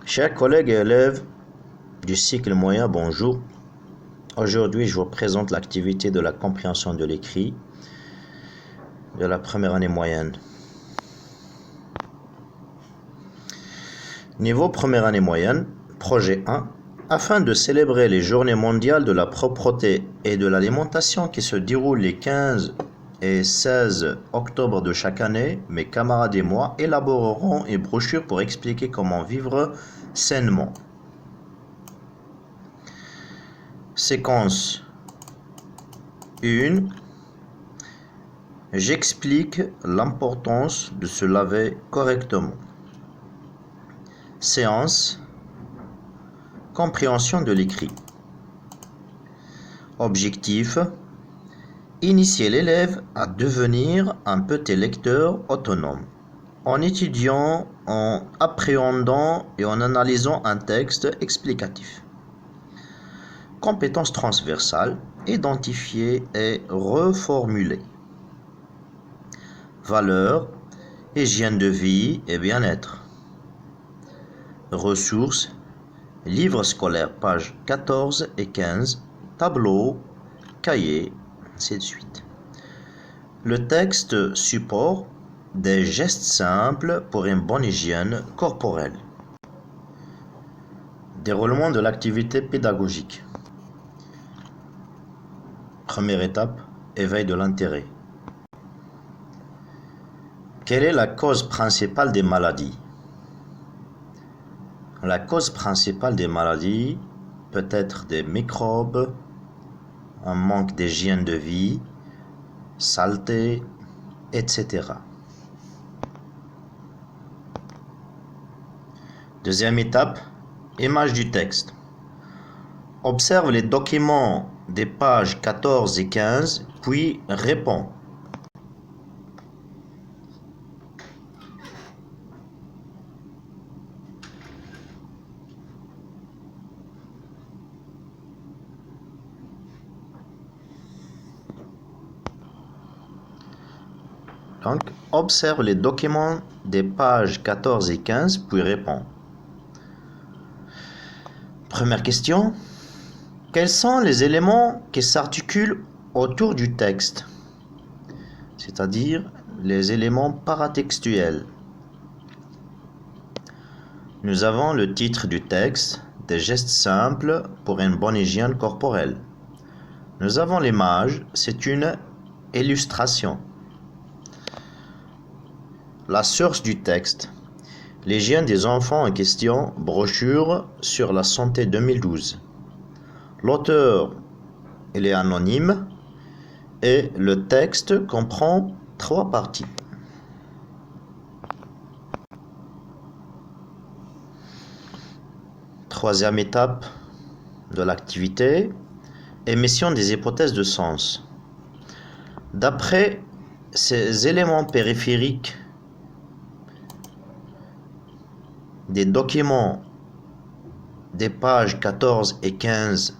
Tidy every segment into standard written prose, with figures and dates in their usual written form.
Chers collègues et élèves du cycle moyen, bonjour. Aujourd'hui, je vous présente l'activité de la compréhension de l'écrit de la première année moyenne. Niveau première année moyenne, projet 1. Afin de célébrer les journées mondiales de la propreté et de l'alimentation qui se déroulent les 15 et 16 octobre de chaque année, mes camarades et moi élaborerons une brochure pour expliquer comment vivre sainement. Séquence 1. J'explique l'importance de se laver correctement. Séance compréhension de l'écrit. Objectif: initier l'élève à devenir un petit lecteur autonome, en étudiant, en appréhendant et en analysant un texte explicatif. Compétences transversales: identifier et reformuler. Valeurs: hygiène de vie et bien-être. Ressources: livres scolaires, pages 14 et 15, tableaux, cahiers, ainsi de suite. Le texte support: des gestes simples pour une bonne hygiène corporelle. Déroulement de l'activité pédagogique. Première étape, éveil de l'intérêt. Quelle est la cause principale des maladies? La cause principale des maladies peut être des microbes, un manque d'hygiène de vie, saleté, etc. Deuxième étape, image du texte. Observe les documents des pages 14 et 15, puis réponds. Donc, observe les documents des pages 14 et 15, puis réponds. Première question. Quels sont les éléments qui s'articulent autour du texte? C'est-à-dire les éléments paratextuels. Nous avons le titre du texte, des gestes simples pour une bonne hygiène corporelle. Nous avons l'image, c'est une illustration. La source du texte, l'hygiène des enfants en question, brochure sur la santé 2012. L'auteur, il est anonyme et le texte comprend 3 parties. Troisième étape de l'activité, émission des hypothèses de sens. D'après ces éléments périphériques des documents des pages 14 et 15,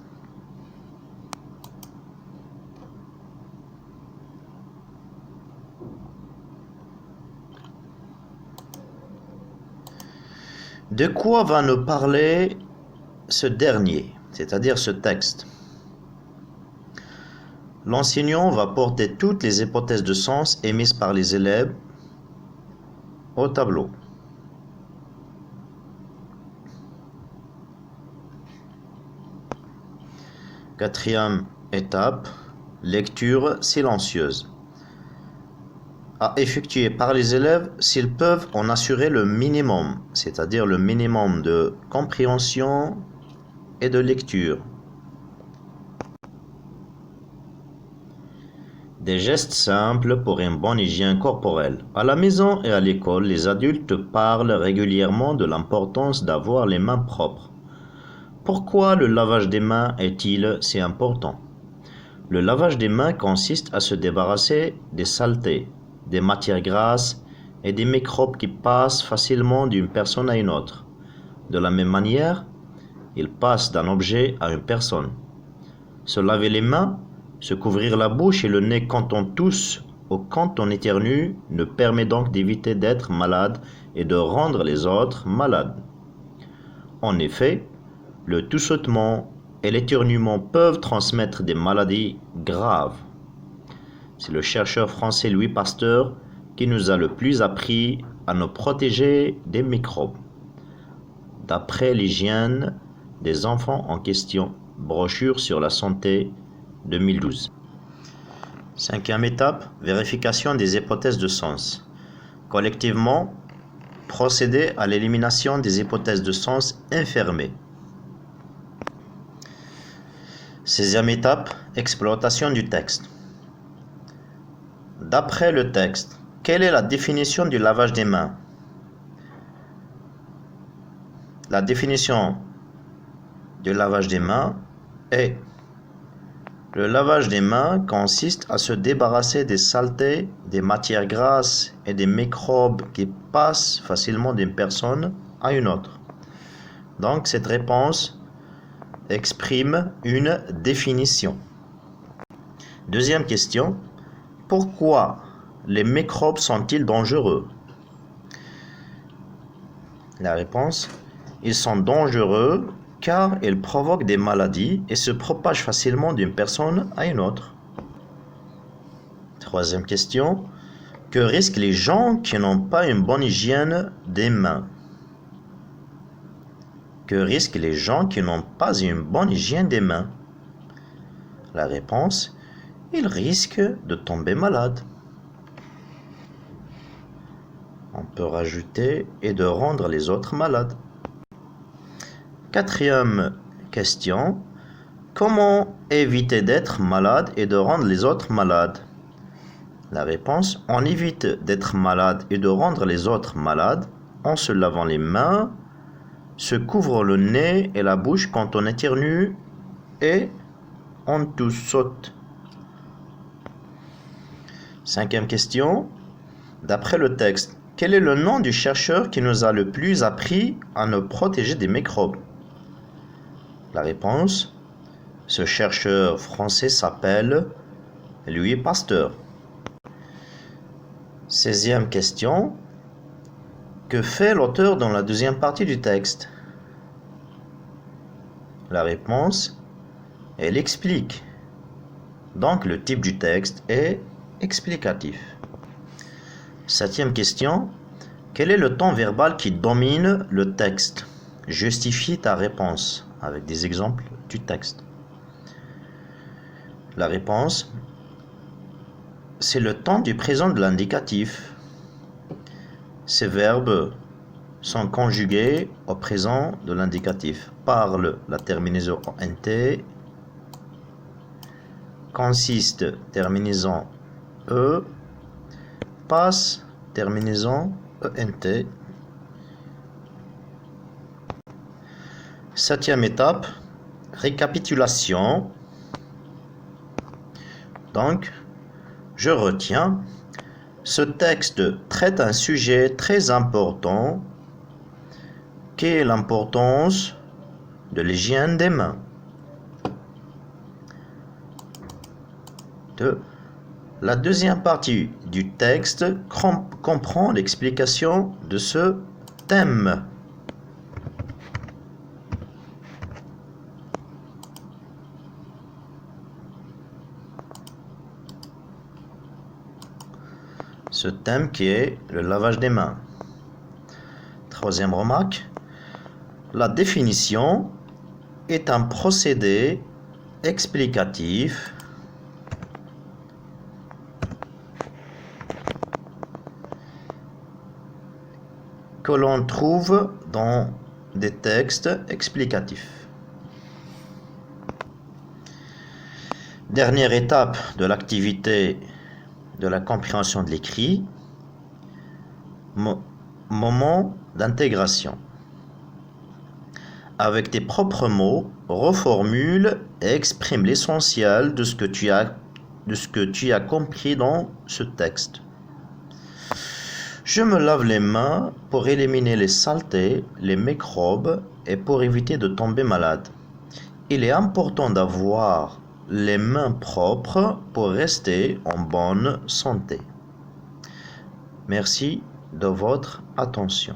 de quoi va nous parler ce dernier, c'est-à-dire ce texte? L'enseignant va porter toutes les hypothèses de sens émises par les élèves au tableau. Quatrième étape, lecture silencieuse. À effectuer par les élèves s'ils peuvent en assurer le minimum, c'est-à-dire le minimum de compréhension et de lecture. Des gestes simples pour une bonne hygiène corporelle. À la maison et à l'école, les adultes parlent régulièrement de l'importance d'avoir les mains propres. Pourquoi le lavage des mains est-il si important? Le lavage des mains consiste à se débarrasser des saletés, des matières grasses et des microbes qui passent facilement d'une personne à une autre. De la même manière, ils passent d'un objet à une personne. Se laver les mains, se couvrir la bouche et le nez quand on tousse ou quand on éternue ne permet donc d'éviter d'être malade et de rendre les autres malades. En effet, le tussautement et l'éternuement peuvent transmettre des maladies graves. C'est le chercheur français Louis Pasteur qui nous a le plus appris à nous protéger des microbes. D'après l'hygiène des enfants en question, brochure sur la santé 2012. Cinquième étape, vérification des hypothèses de sens. Collectivement, procéder à l'élimination des hypothèses de sens infirmées. Sixième étape, exploitation du texte. D'après le texte, quelle est la définition du lavage des mains? La définition du lavage des mains est: le lavage des mains consiste à se débarrasser des saletés, des matières grasses et des microbes qui passent facilement d'une personne à une autre. Donc cette réponse exprime une définition. Deuxième question, pourquoi les microbes sont-ils dangereux? La réponse, ils sont dangereux car ils provoquent des maladies et se propagent facilement d'une personne à une autre. Troisième question, que risquent les gens qui n'ont pas une bonne hygiène des mains? Que risquent les gens qui n'ont pas une bonne hygiène des mains? La réponse, ils risquent de tomber malades. On peut rajouter et de rendre les autres malades. Quatrième question, comment éviter d'être malade et de rendre les autres malades? La réponse, on évite d'être malade et de rendre les autres malades en se lavant les mains, se couvre le nez et la bouche quand on éternue et on toussote. Cinquième question, d'après le texte, quel est le nom du chercheur qui nous a le plus appris à nous protéger des microbes? La réponse, ce chercheur français s'appelle Louis Pasteur. 16e question, que fait l'auteur dans la deuxième partie du texte? La réponse, elle explique. Donc le type du texte est explicatif. 7e question, quel est le ton verbal qui domine le texte? Justifie ta réponse avec des exemples du texte. La réponse, c'est le temps du présent de l'indicatif. Ces verbes sont conjugués au présent de l'indicatif. Parle, la terminaison ent, consiste, terminaison e, passe, terminaison ent. Septième étape, récapitulation. Donc, je retiens, ce texte traite un sujet très important qui est l'importance de l'hygiène des mains. 2. La deuxième partie du texte comprend l'explication de ce thème. Ce thème qui est le lavage des mains. Troisième remarque, la définition est un procédé explicatif que l'on trouve dans des textes explicatifs. Dernière étape de l'activité de la compréhension de l'écrit, moment d'intégration. Avec tes propres mots, reformule et exprime l'essentiel de ce que tu as compris dans ce texte. Je me lave les mains pour éliminer les saletés, les microbes et pour éviter de tomber malade. Il est important d'avoir les mains propres pour rester en bonne santé. Merci de votre attention.